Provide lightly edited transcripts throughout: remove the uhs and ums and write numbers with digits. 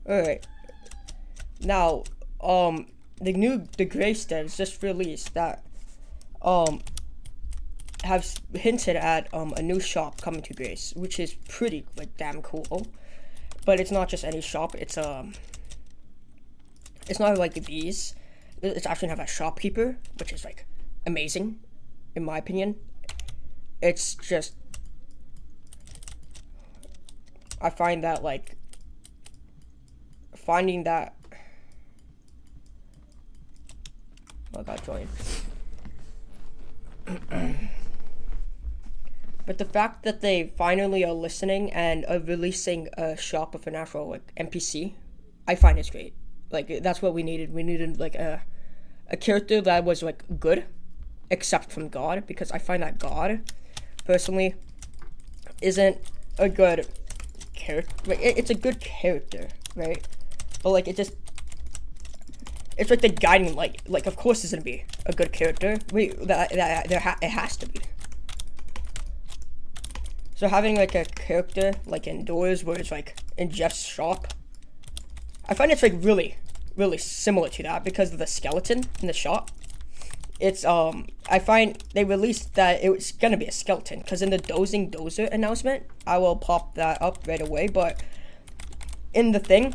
Alright. Now, the Grace devs just released that, have hinted at, a new shop coming to Grace, which is pretty, like, damn cool. But it's not just any shop, it's not like these. It's actually have a shopkeeper, which is, like, amazing, in my opinion. It's just, I find that, like, finding that, oh, I got joined. But the fact that they finally are listening and are releasing a shop of an actual, like, NPC, I find it's great. Like, that's what we needed. We needed, like, a character that was, like, good, except from God, because I find that God, personally, isn't a good character. Like, it's a good character, right? But, like, it's like the guiding light. Like, of course it's gonna be a good character. It has to be. So having, like, a character, like, indoors where it's, like, in Jeff's shop, I find it's, like, really, really similar to that because of the skeleton in the shop. It's, I find they released that it was gonna be a skeleton, because in the Dozing Dozer announcement, I will pop that up right away, but in the thing,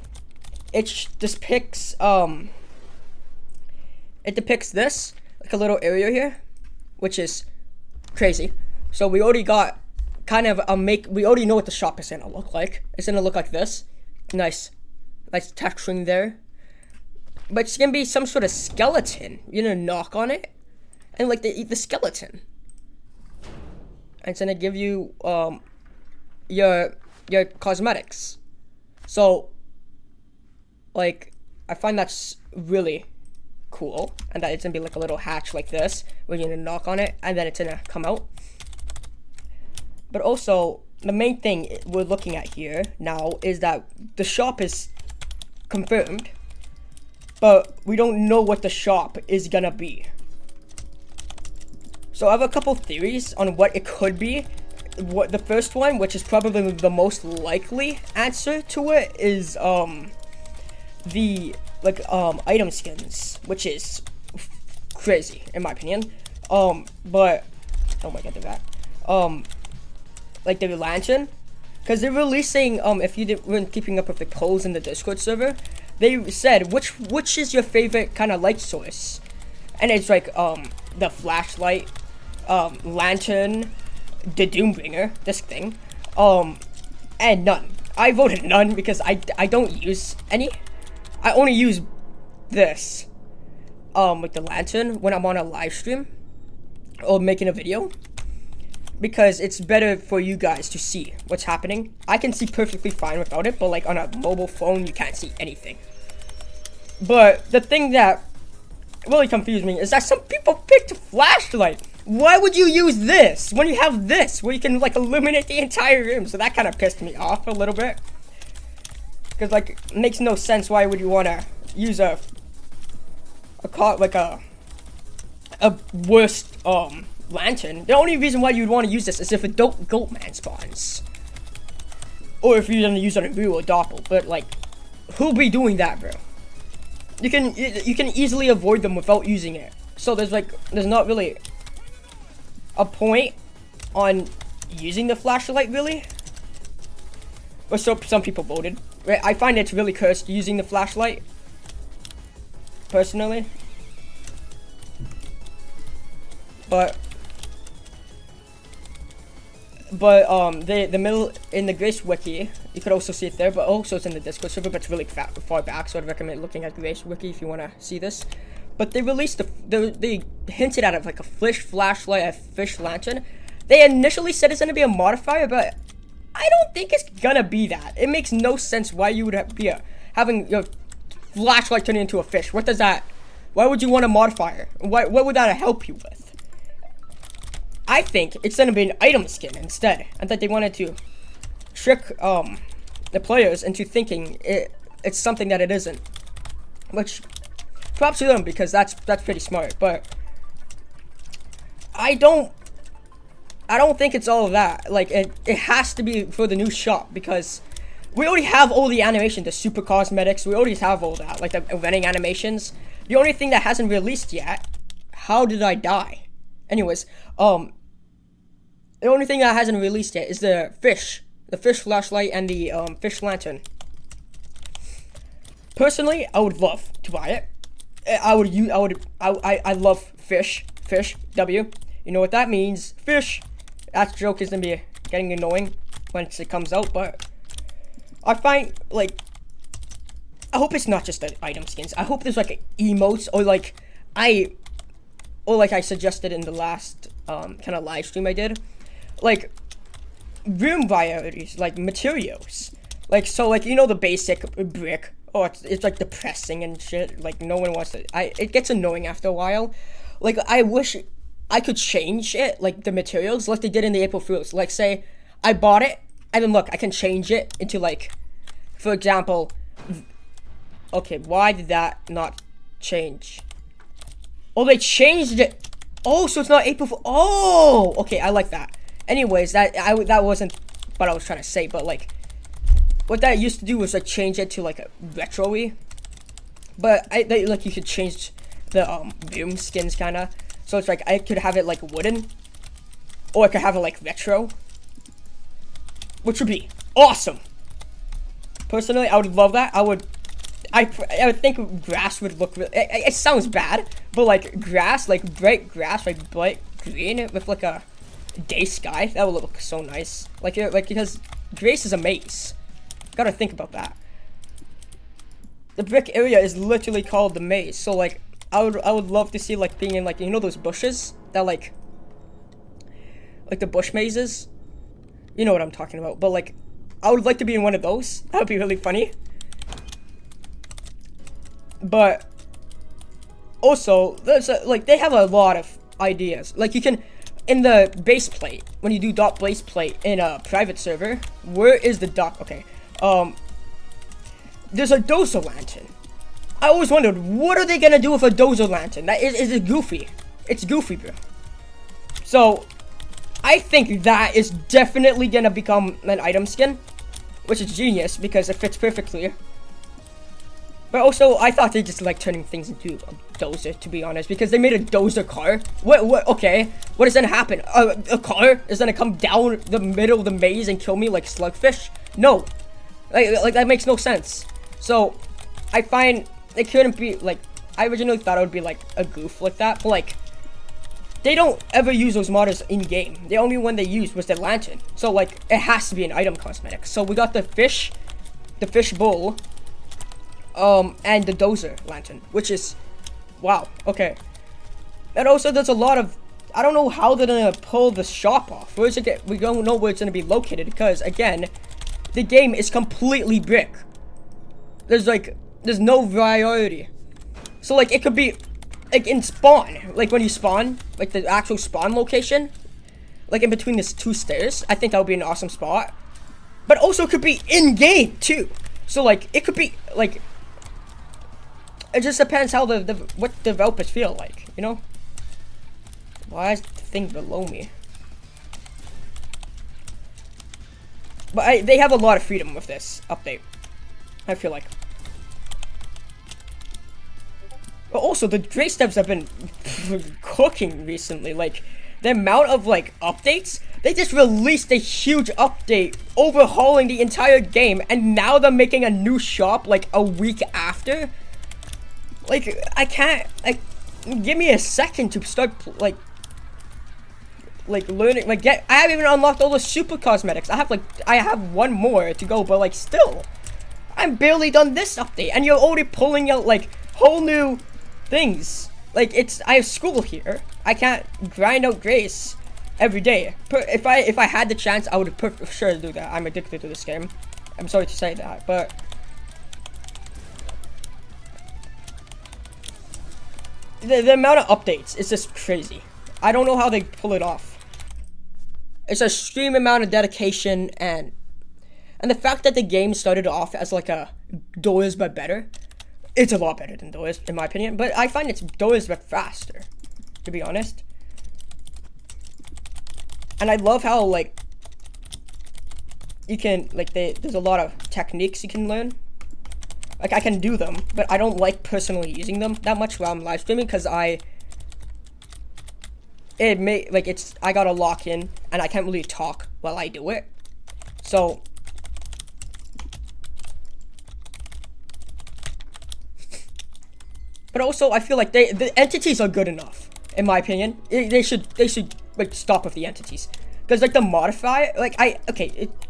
it depicts this, like, a little area here, which is crazy. So we already got kind of we already know what the shop is gonna look like. It's gonna look like this. Nice texturing there. But it's gonna be some sort of skeleton. You're gonna knock on it, and, like, they eat the skeleton. And it's gonna give you your cosmetics. So, like, I find that's really cool, and that it's gonna be like a little hatch like this, where you're gonna knock on it, and then it's gonna come out. But also, the main thing we're looking at here now is that the shop is confirmed, but we don't know what the shop is gonna be. So I have a couple theories on what it could be. What the first one, which is probably the most likely answer to it, is the item skins, which is crazy in my opinion. But oh my god, they're back. Like the lantern, because they're releasing, if you weren't keeping up with the polls in the Discord server, they said which is your favorite kind of light source, and it's like the flashlight, lantern, the Doombringer, this thing, and none. I voted none because I don't use any. I only use this, with the lantern when I'm on a live stream or making a video, because it's better for you guys to see what's happening. I can see perfectly fine without it, but, like, on a mobile phone, you can't see anything. But the thing that really confused me is that some people picked a flashlight. Why would you use this when you have this, where you can, like, illuminate the entire room? So that kind of pissed me off a little bit. Because, like, it makes no sense. Why would you want to use a worst, lantern? The only reason why you'd want to use this is if a goat man spawns, or if you're gonna use it on a Boo or Doppel. But, like, who'll be doing that, bro? You can easily avoid them without using it. So there's not really a point on using the flashlight, really. Or so some people voted. I find it's really cursed using the flashlight, personally. But the middle in the Grace wiki, you could also see it there, but also it's in the Discord server, but it's really far back, so I'd recommend looking at the Grace wiki if you want to see this. But they released they hinted at it, like a fish flashlight, a fish lantern. They initially said it's gonna be a modifier, but I don't think it's gonna be that. It makes no sense why you would be having your flashlight turn into a fish. What does that? Why would you want a modifier? What would that help you with? I think it's gonna be an item skin instead. I thought they wanted to trick the players into thinking it's something that it isn't. Which, props to them, because that's pretty smart. But I don't think it's all of that. Like, it has to be for the new shop, because we already have all the animation, the super cosmetics. We already have all that, like the vending animations. The only thing that hasn't released yet. How did I die? Anyways, the only thing that hasn't released yet is the fish flashlight, and the fish lantern. Personally, I would love to buy it. I love fish. W. You know what that means? Fish. That joke is gonna be getting annoying once it comes out, but I find, like, I hope it's not just the item skins. I hope there's like emotes, or like I suggested in the last kind of live stream I did, like room varieties, like materials, like, so, like, you know, the basic brick. Oh, it's like depressing and shit. Like, no one wants to. It gets annoying after a while. Like, I wish I could change it, like the materials, like they did in the April Fools. Like, say I bought it, and then look, I can change it into, like, for example. Okay, why did that not change? Oh, they changed it. Oh, so it's not April Fool. Oh, okay, I like that. Anyways, that wasn't what I was trying to say, but like, what that used to do was like change it to like a retro-y. But like you could change the boom skins kind of. So it's like I could have it like wooden, or I could have it like retro, which would be awesome. Personally, I would love that. I would think grass would look really, it sounds bad, but like grass, like bright grass, like bright green with like a day sky, that would look so nice. Like because Grace is a maze. Gotta think about that. The brick area is literally called the maze. So like I would love to see like being in, like, you know, those bushes that like the bush mazes. You know what I'm talking about. But like I would like to be in one of those. That would be really funny. But also, there's like they have a lot of ideas. Like you can, in the base plate, when you do dot base plate in a private server, where is the dot? Okay, there's a dozer lantern. I always wondered, what are they gonna do with a dozer lantern? That is it goofy. It's goofy, bro. So I think that is definitely gonna become an item skin, which is genius because it fits perfectly. But also, I thought they just like turning things into a dozer, to be honest, because they made a dozer car. What, okay, what is gonna happen? A car is gonna come down the middle of the maze and kill me like slugfish? No. Like that makes no sense. So, I find it couldn't be, like, I originally thought it would be like a goof like that, but like, they don't ever use those modders in-game. The only one they used was the lantern. So like, it has to be an item cosmetic. So we got the fish bowl, and the dozer lantern, which is, wow, okay. And also there's a lot of, I don't know how they're gonna pull the shop off. We don't know where it's gonna be located because, again, the game is completely brick. There's no variety. So like, it could be like in spawn, like when you spawn, like the actual spawn location, like in between these two stairs. I think that would be an awesome spot. But also it could be in game too. So like, it could be like, it just depends how what developers feel like, you know? Why is the thing below me? But they have a lot of freedom with this update, I feel like. But also, the Grace devs have been cooking recently. Like, the amount of, like, updates. They just released a huge update overhauling the entire game. And now they're making a new shop, like, a week after. Like, I can't, like, give me a second to start, like learning, like, I haven't even unlocked all the super cosmetics. I have one more to go, but, like, still. I'm barely done this update, and you're already pulling out, like, whole new things. Like, I have school here. I can't grind out Grace every day. If I had the chance, I would for sure do that. I'm addicted to this game. I'm sorry to say that, but the amount of updates is just crazy. I don't know how they pull it off. It's a extreme amount of dedication, and the fact that the game started off as like a Doors but better. It's a lot better than Doors, in my opinion, but I find it's Doors but faster, to be honest. And I love how, like, you can, like, there's a lot of techniques you can learn. Like, I can do them, but I don't like personally using them that much while I'm live streaming, because I gotta lock in, and I can't really talk while I do it. So, but also, I feel like the entities are good enough, in my opinion. They should, like, stop with the entities. Because, like, the modifier, like,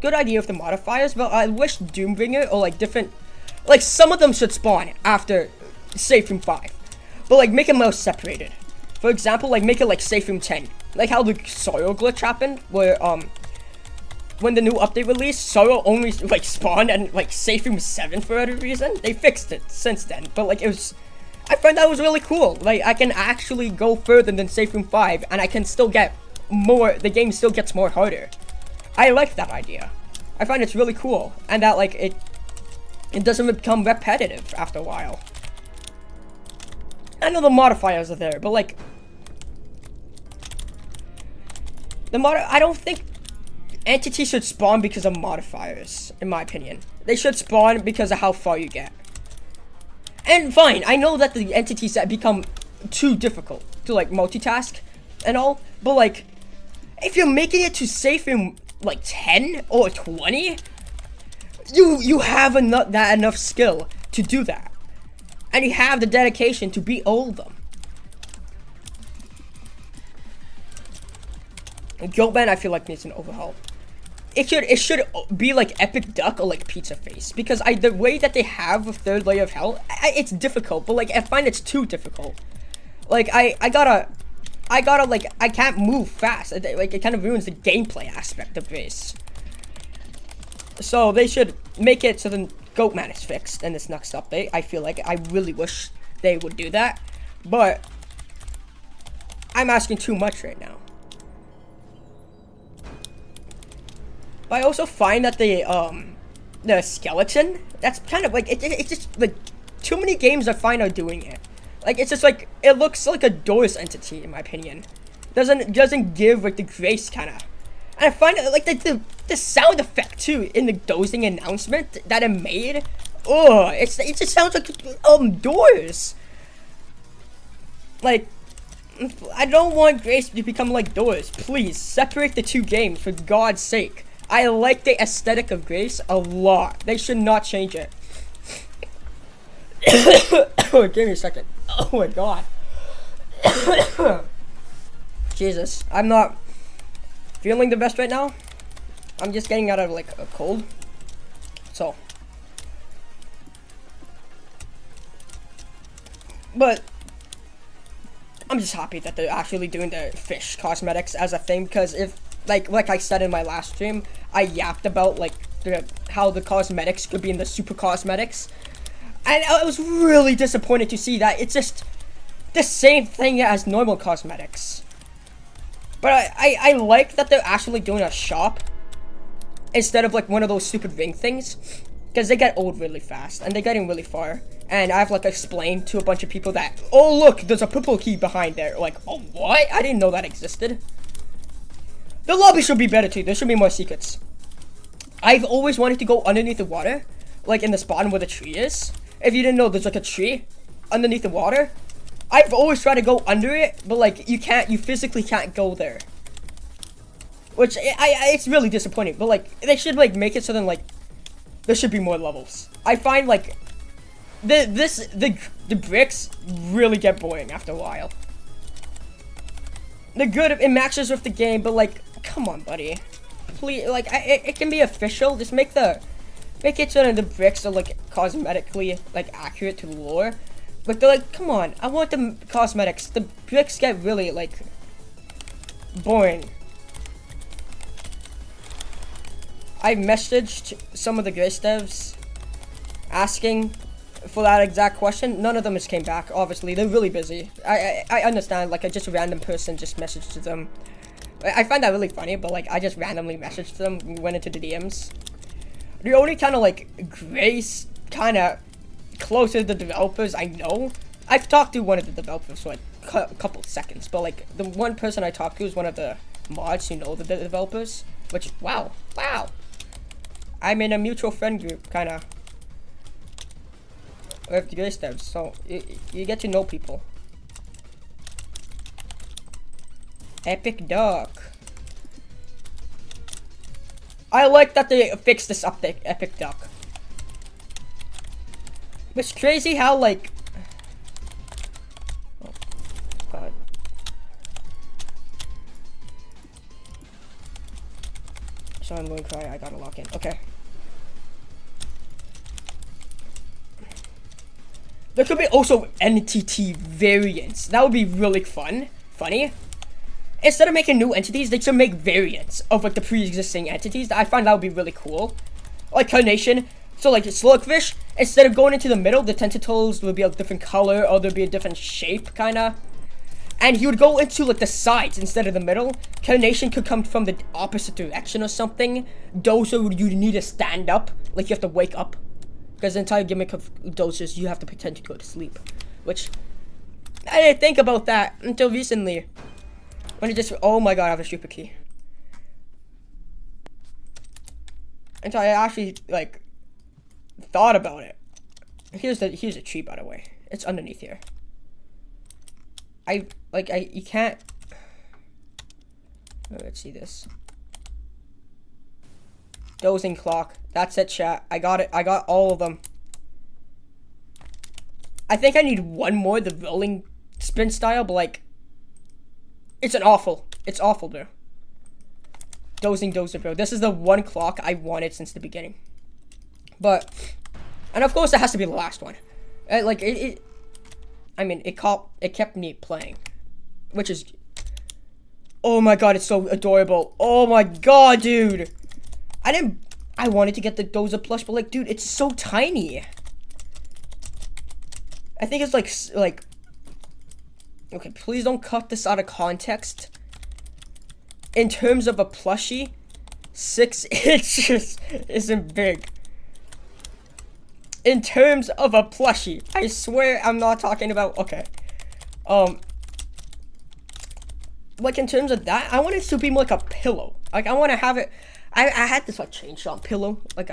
good idea with the modifiers, but I wish Doombringer, or, like, different, like, some of them should spawn after Safe Room 5. But, like, make them more separated. For example, like, make it, like, Safe Room 10. Like, how the soil glitch happened, where, when the new update released, soil only, like, spawned and, like, Safe Room 7 for whatever reason. They fixed it since then, but, like, I find that was really cool. Like, I can actually go further than Safe Room 5, and I can still get more, the game still gets more harder. I like that idea. I find it's really cool, and that, like, it doesn't become repetitive after a while. I know the modifiers are there, but, like, I don't think entities should spawn because of modifiers, in my opinion. They should spawn because of how far you get. And fine, I know that the entities that become too difficult to, like, multitask and all, but, like, if you're making it to Safe Room, like, 10 or 20, you have enough skill to do that. And you have the dedication to beat all of them. Goatman, I feel like, needs an overhaul. It should be like Epic Duck or like Pizza Face, because the way that they have a third layer of hell, it's difficult, but, like, I find it's too difficult. Like, I gotta, like, I can't move fast. Like, it kind of ruins the gameplay aspect of this. So they should make it so the Goatman is fixed in this next update. I feel like I really wish they would do that, but I'm asking too much right now. But I also find that the skeleton, that's kind of like, it's just, like, too many games I find are doing it. Like, it's just, like, it looks like a Doors entity, in my opinion. Doesn't give, like, the grace, kind of. And I find it, like, the sound effect, too, in the dozing announcement that it made. Oh, it just sounds like, Doors. Like, I don't want Grace to become like Doors. Please, separate the two games, for God's sake. I like the aesthetic of Grace a lot. They should not change it. Oh, give me a second. Oh my god. Jesus, I'm not feeling the best right now. I'm just getting out of, like, a cold. So. But I'm just happy that they're actually doing the fish cosmetics as a thing, because if, like I said in my last stream, I yapped about, like, how the cosmetics could be in the super cosmetics, and I was really disappointed to see that it's just the same thing as normal cosmetics. But I like that they're actually doing a shop instead of, like, one of those stupid ring things, because they get old really fast and they're getting really far. And I've, like, explained to a bunch of people that, oh look, there's a purple key behind there. Like, oh what? I didn't know that existed. The lobby should be better too. There should be more secrets. I've always wanted to go underneath the water, like in the spot where the tree is. If you didn't know, there's, like, a tree underneath the water. I've always tried to go under it, but, like, you physically can't go there. Which, it's really disappointing, but, like, they should, like, make it so then, like, there should be more levels. I find, like, the bricks really get boring after a while. They're good, it matches with the game, but, like, come on, buddy. Please, like, it can be official. Just make it so that the bricks are, like, cosmetically, like, accurate to the lore. But they're like, come on, I want the cosmetics. The bricks get really, like, boring. I messaged some of the Grace devs asking for that exact question. None of them has came back, obviously. They're really busy. I understand, like, just a random person just messaged to them. I find that really funny, but, like, I just randomly messaged them, went into the DMs. The only kind of, like, Grace kind of closer to the developers I know. I've talked to one of the developers for, like, a couple seconds, but, like, the one person I talked to is one of the mods who know the developers, which, wow. I'm in a mutual friend group, kind of. With the Grace devs, so you get to know people. Epic Duck. I like that they fixed this update, Epic Duck. It's crazy how, like... Oh, God. So I'm going to cry, I gotta lock in. Okay. There could be also entity variants. That would be really funny. Instead of making new entities, they should make variants of like the pre-existing entities. I find that would be really cool. Like Carnation. So like Slugfish, instead of going into the middle, the tentacles would be a different color or there'd be a different shape, kinda. And he would go into like the sides instead of the middle. Carnation could come from the opposite direction or something. Dozer, you'd need to stand up. Like you have to wake up. Because the entire gimmick of Dozers, you have to pretend to go to sleep. Which, I didn't think about that until recently. When it just, oh my god, I have a super key. Until I actually, like, thought about it. Here's a tree, by the way. It's underneath here. You can't. Oh, let's see this. Dozing clock. That's it, chat. I got it. I got all of them. I think I need one more, the rolling spin style, but like, it's awful, bro. Dozing Dozer, bro. This is the one clock I wanted since the beginning. But, and of course it has to be the last one. I mean, it kept me playing, which is, oh my god, it's so adorable. Oh my god, dude. I wanted to get the Dozer plush, but like, dude, it's so tiny. I think it's like, okay, please don't cut this out of context. In terms of a plushie, 6 inches isn't big. In terms of a plushie, I swear I'm not talking about, okay. Like in terms of that, I want it to be more like a pillow. Like I want to have it, I had this like chainsaw pillow, like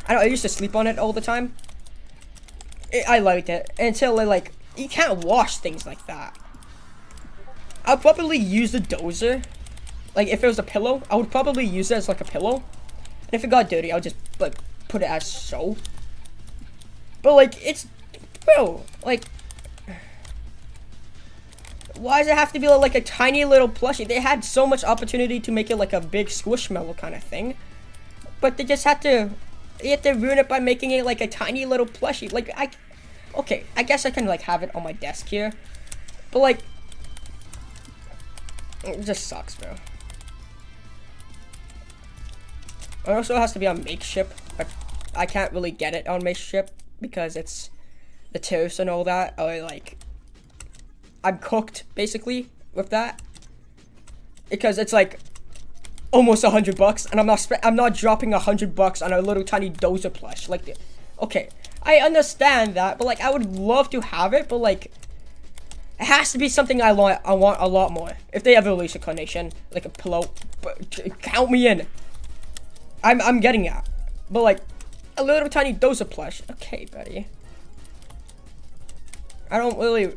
I used to sleep on it all the time. I liked it until like you can't wash things like that. I'll probably use the Dozer. Like if it was a pillow, I would probably use it as like a pillow. And if it got dirty, I'll just like put it as so. But like it's, bro, like why does it have to be like a tiny little plushie? They had so much opportunity to make it like a big squishmallow kind of thing, but they just had to ruin it by making it like a tiny little plushie. Like okay, I guess I can like have it on my desk here, but like it just sucks, bro. It also has to be on makeshift, but I can't really get it on makeshift because it's the tariffs and all that. Or like I'm cooked basically with that because it's like almost $100, and I'm not dropping $100 on a little tiny Dozer plush. Like, okay, I understand that, but like I would love to have it, but like it has to be something I want a lot more. If they ever release a Carnation, like a pillow, count me in. I'm getting it, but like a little tiny Dozer plush. Okay, buddy. I don't really.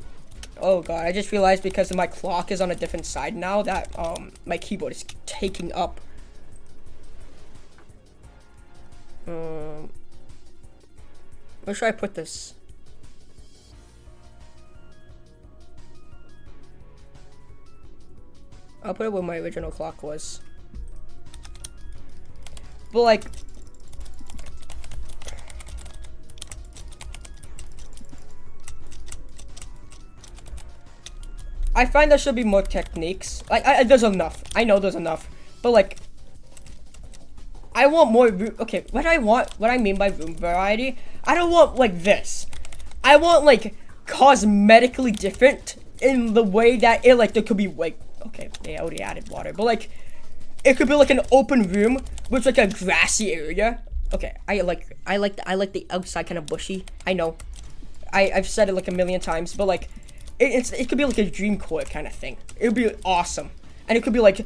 Oh god, I just realized because my clock is on a different side now that my keyboard is taking up. Where should I put this? I'll put it where my original clock was. But like I find there should be more techniques. Like, there's enough. I know there's enough. But, like, I want more room. Okay, what I mean by room variety, I don't want, like, this. I want, like, cosmetically different in the way that it, like, there could be, like, okay, they already added water. But, like, it could be, like, an open room with, like, a grassy area. Okay, I like the outside kind of bushy. I know. I've said it, like, a million times. But, like, it could be like a dream court kind of thing. It would be awesome. And it could be like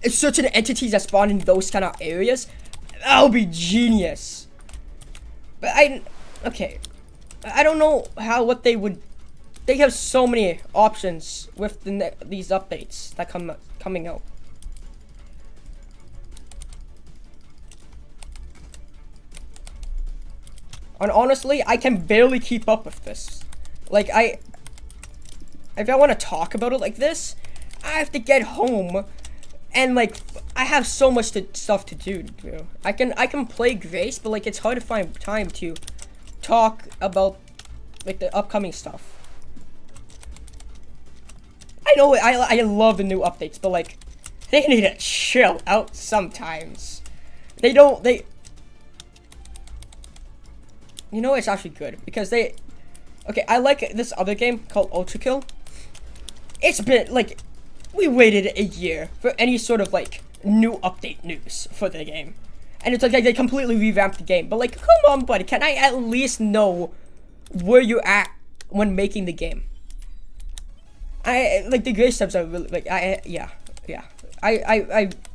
certain entities that spawn in those kind of areas. That would be genius. But okay. I don't know what they would. They have so many options with these updates that coming out. And honestly, I can barely keep up with this. Like, if I want to talk about it like this, I have to get home, and like, I have so much stuff to do. I can play Grace, but like, it's hard to find time to talk about like the upcoming stuff. I know I love the new updates, but like, they need to chill out sometimes. You know, it's actually good because okay, I like this other game called Ultra Kill. It's been like, we waited a year for any sort of like new update news for the game, and it's like they completely revamped the game. But like, come on, buddy, can I at least know where you're at when making the game? I like the Grace steps are really like I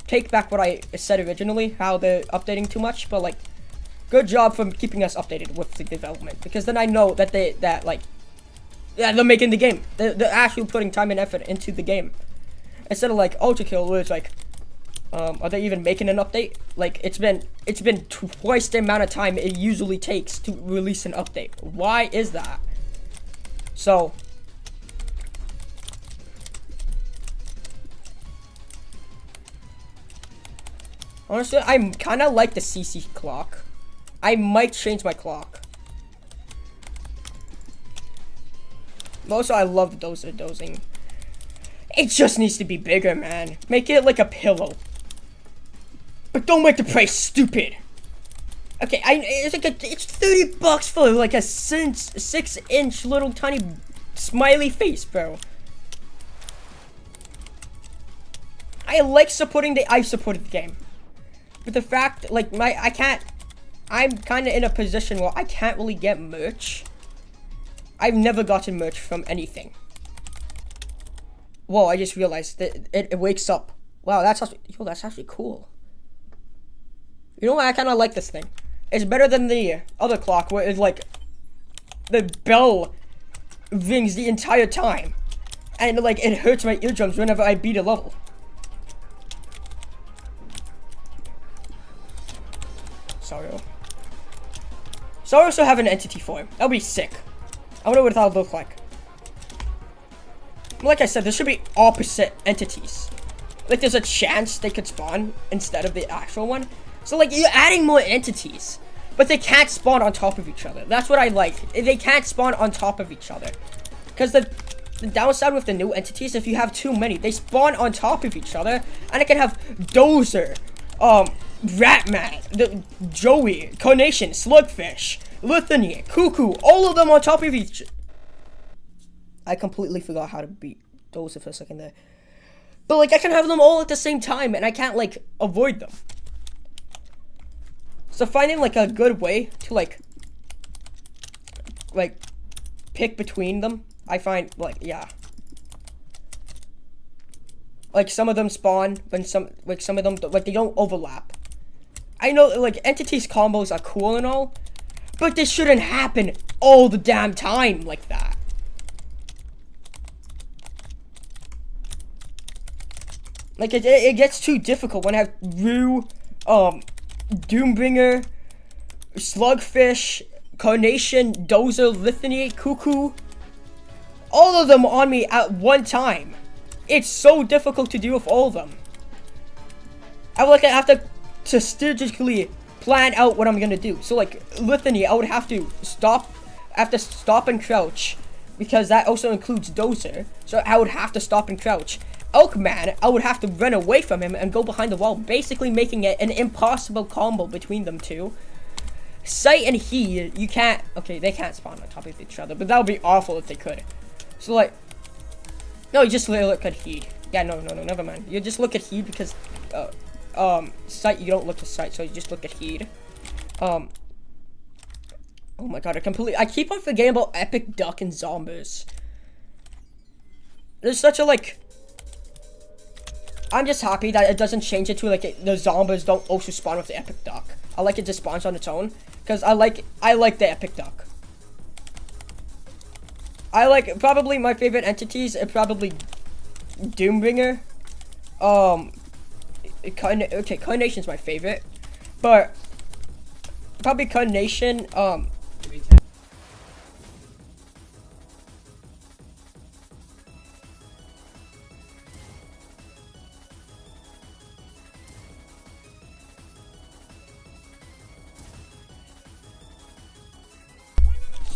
take back what I said originally, how they're updating too much, but like, good job for keeping us updated with the development, because then I know that they're making the game. They're actually putting time and effort into the game, instead of like Ultra Kill, where it's like, are they even making an update? Like, it's been twice the amount of time it usually takes to release an update. Why is that? So, honestly, I kind of like the CC clock. I might change my clock. Also, I love the dozing. It just needs to be bigger, man. Make it like a pillow. But don't make the price stupid. Okay, it's $30 for like a 6-inch little tiny smiley face, bro. I've supported the game. But the fact, like, I'm kind of in a position where I can't really get merch. I've never gotten merch from anything. Whoa, I just realized that it wakes up. Wow, that's actually cool. You know what? I kind of like this thing. It's better than the other clock where it's like, the bell rings the entire time. And like, it hurts my eardrums whenever I beat a level. So I also have an entity form. That'll be sick. I wonder what that'll look like. Like I said, there should be opposite entities. Like, there's a chance they could spawn instead of the actual one. So like, you're adding more entities, but they can't spawn on top of each other. That's what I like. They can't spawn on top of each other. Because the downside with the new entities, if you have too many, they spawn on top of each other, and it can have Dozer, Ratman, the Joey, Carnation, Slugfish, Litany, Cuckoo, all of them on top of each. I completely forgot how to beat Dozer for a second there. But like, I can have them all at the same time, and I can't like avoid them. So finding like a good way to like pick between them, I find like, yeah. Like, some of them spawn, but some of them like, they don't overlap. I know like entities combos are cool and all, but this shouldn't happen all the damn time like that. Like, it gets too difficult when I have Rue, Doombringer, Slugfish, Carnation, Dozer, Litany, Cuckoo, all of them on me at one time. It's so difficult to do with all of them. I have to strategically plan out what I'm gonna do. So like, Litany, I would have to stop and crouch, because that also includes Dozer. So I would have to stop and crouch. Elkman, I would have to run away from him and go behind the wall, basically making it an impossible combo between them two. Sight and Heed, you can't, okay, they can't spawn on top of each other, but that would be awful if they could. So like, no, you just look at Heed. Yeah, no, never mind. You just look at Heed because, Sight, you don't look at Sight, so you just look at Heed. Oh my god, I keep on forgetting about Epic Duck and Zombies. There's such a, like, I'm just happy that it doesn't change it to like the zombies don't also spawn with the epic duck. I like it just spawns on its own because I like the epic duck. I like probably my favorite entities are probably Doombringer. Okay, Carnation's my favorite, but probably Carnation.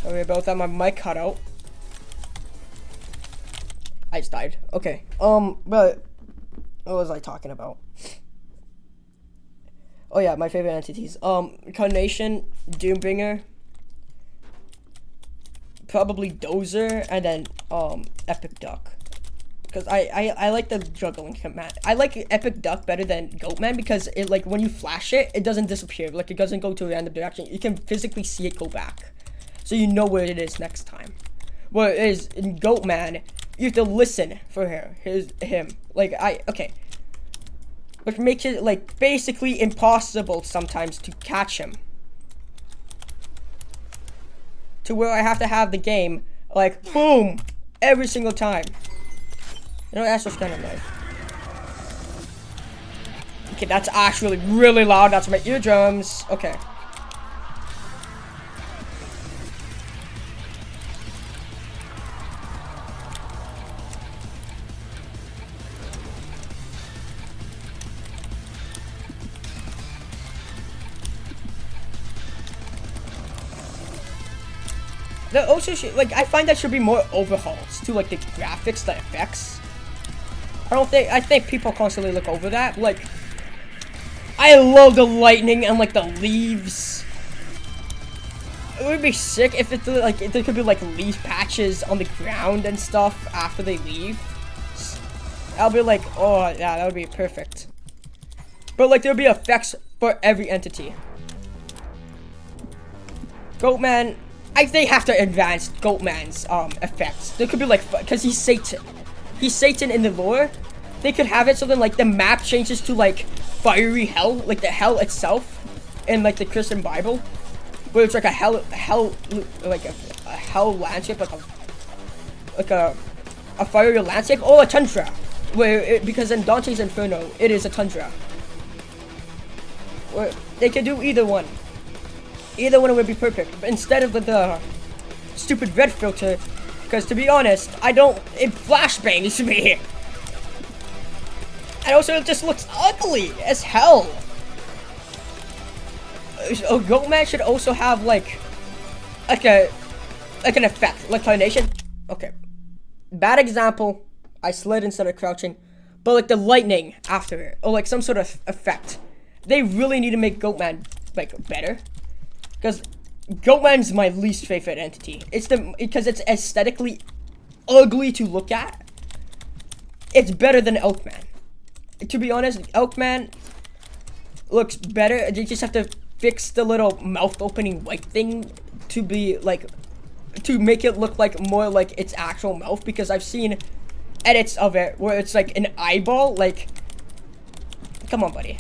Sorry about that, my mic cut out. I just died. Okay. But what was I talking about? Oh yeah, my favorite entities. Carnation, Doombringer, probably Dozer, and then Epic Duck. Because I like the juggling command. I like Epic Duck better than Goatman because it like when you flash it, it doesn't disappear. Like it doesn't go to a random direction. You can physically see it go back, so you know where it is next time. Whereas in Goatman, you have to listen for him. Like which makes it like basically impossible sometimes to catch him. To where I have to have the game like boom every single time. You know, that's just kind of nice. Okay, that's actually really loud. That's my eardrums. Okay. There also should, like, I find that should be more overhauls to like the graphics, the effects. I think people constantly look over that. Like, I love the lightning and like the leaves. It would be sick if it like if there could be like leaf patches on the ground and stuff after they leave. I'll be like, oh yeah, that would be perfect. But like there'll be effects for every entity. Goatman, they have to advance Goatman's effects. There could be like, because he's Satan. He's Satan in the lore. They could have it so then like the map changes to like fiery hell, like the hell itself, in like the Christian Bible, where it's like a hell like a hell landscape, like a fiery landscape, or a tundra, because in Dante's Inferno it is a tundra. Where they could do either one. Either one would be perfect, but instead of the stupid red filter, because to be honest, it flashbangs me. And also it just looks ugly as hell. Goatman should also have like an effect, like Carnation. Okay. Bad example, I slid instead of crouching, but like the lightning after it, or like some sort of effect. They really need to make Goatman like better. Because Goatman's my least favorite entity. Because it's aesthetically ugly to look at. It's better than Elkman. To be honest, Elkman looks better. You just have to fix the little mouth opening white thing to be like, to make it look like more like its actual mouth. Because I've seen edits of it where it's like an eyeball. Like, come on, buddy.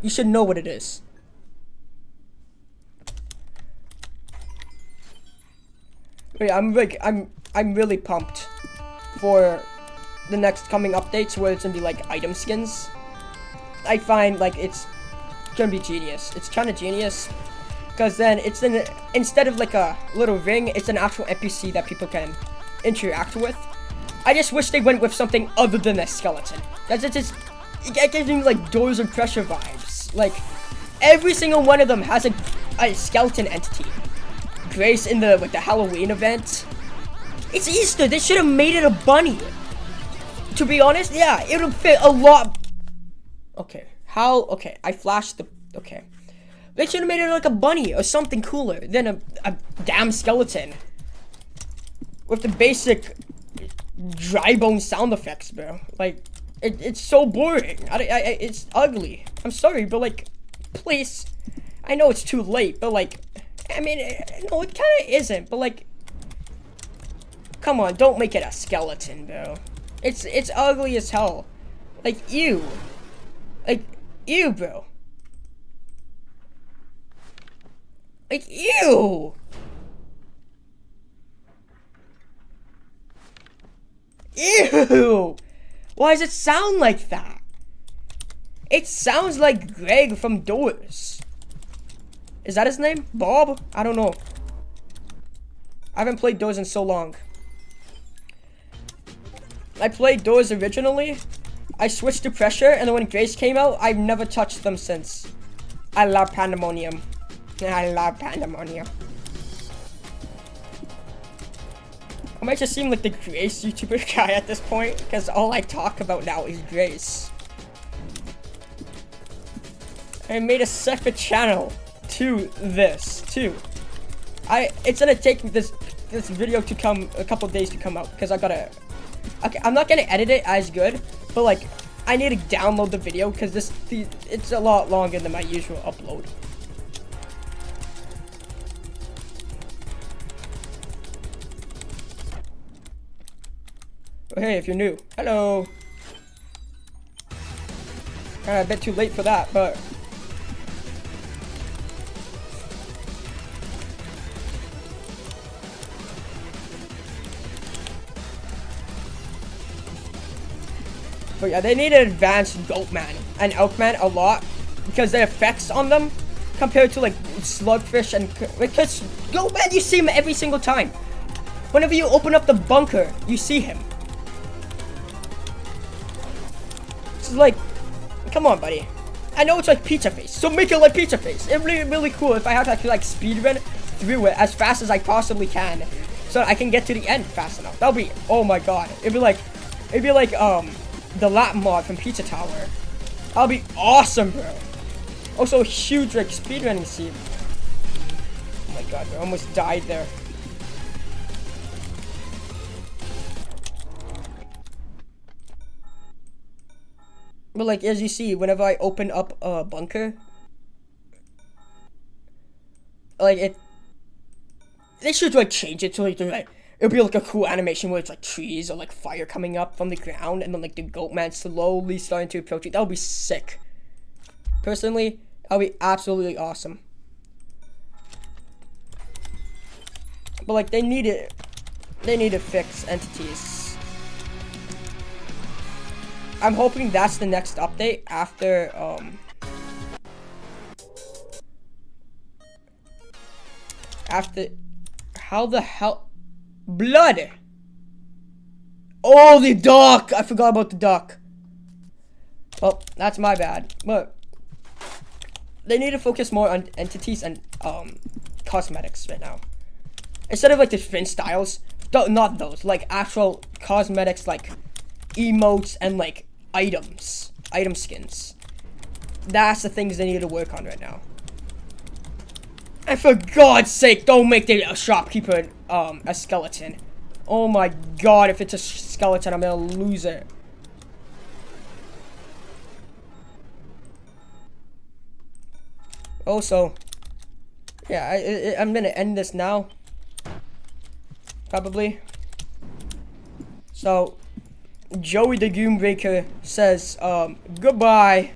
You should know what it is. Wait, I'm really pumped for the next coming updates where it's gonna be like item skins. I find like it's gonna be genius. It's kind of genius because then instead of like a little ring, it's an actual NPC that people can interact with. I just wish they went with something other than a skeleton. It gives me like Doors of Pressure vibes. Like every single one of them has a skeleton entity. Grace in the Halloween event. It's Easter. They should have made it a bunny. To be honest, yeah, it would fit a lot. Okay, okay, I flashed the. Okay, they should have made it like a bunny or something cooler than a damn skeleton with the basic dry bone sound effects, bro. Like. It's so boring. It's ugly. I'm sorry, but like, please. I know it's too late, but like, I mean, no, it kind of isn't. But like, come on, don't make it a skeleton, bro. It's ugly as hell. Like, ew. Like, ew, bro. Like, ew. Ew. Why does it sound like that? It sounds like Greg from Doors. Is that his name? Bob? I don't know. I haven't played Doors in so long. I played Doors originally. I switched to Pressure, and then when Grace came out, I've never touched them since. I love Pandemonium. I love Pandemonium. I might just seem like the Grace YouTuber guy at this point, because all I talk about now is Grace. I made a separate channel to this, too. It's gonna take this video to come, a couple days to come out, because I gotta... Okay, I'm not gonna edit it as good, but like, I need to download the video, because it's a lot longer than my usual upload. Oh, hey, if you're new, hello. A bit too late for that, but yeah, they need to advance Goatman and Elkman a lot, because the effects on them compared to like Slugfish and because Goatman, you see him every single time. Whenever you open up the bunker, you see him. It's like, come on, buddy. I know it's like Pizza Face, so make it like Pizza Face. It'd be really cool if I had to like speedrun through it as fast as I possibly can, so I can get to the end fast enough. That'll be, oh my god. It'd be like the lap mod from Pizza Tower. That'll be awesome, bro. Also, a huge like speedrunning scene. Oh my god, I almost died there. But like, as you see, whenever I open up a bunker, like they should like change it to like it'll be like a cool animation where it's like trees or like fire coming up from the ground, and then like the Goatman slowly starting to approach it. That would be sick. Personally, that would be absolutely awesome. But like, they need to fix entities. I'm hoping that's the next update after how the hell blood. Oh, the duck! I forgot about the duck. Well, that's my bad. But they need to focus more on entities and cosmetics right now. Instead of like the spin styles, not those, like actual cosmetics like emotes and like item skins. That's the things they need to work on right now. And for God's sake, don't make the shopkeeper a skeleton. Oh my god, if it's a skeleton, I'm gonna lose it. Also, yeah, I'm gonna end this now. Probably. So, Joey the Goombreaker says, goodbye.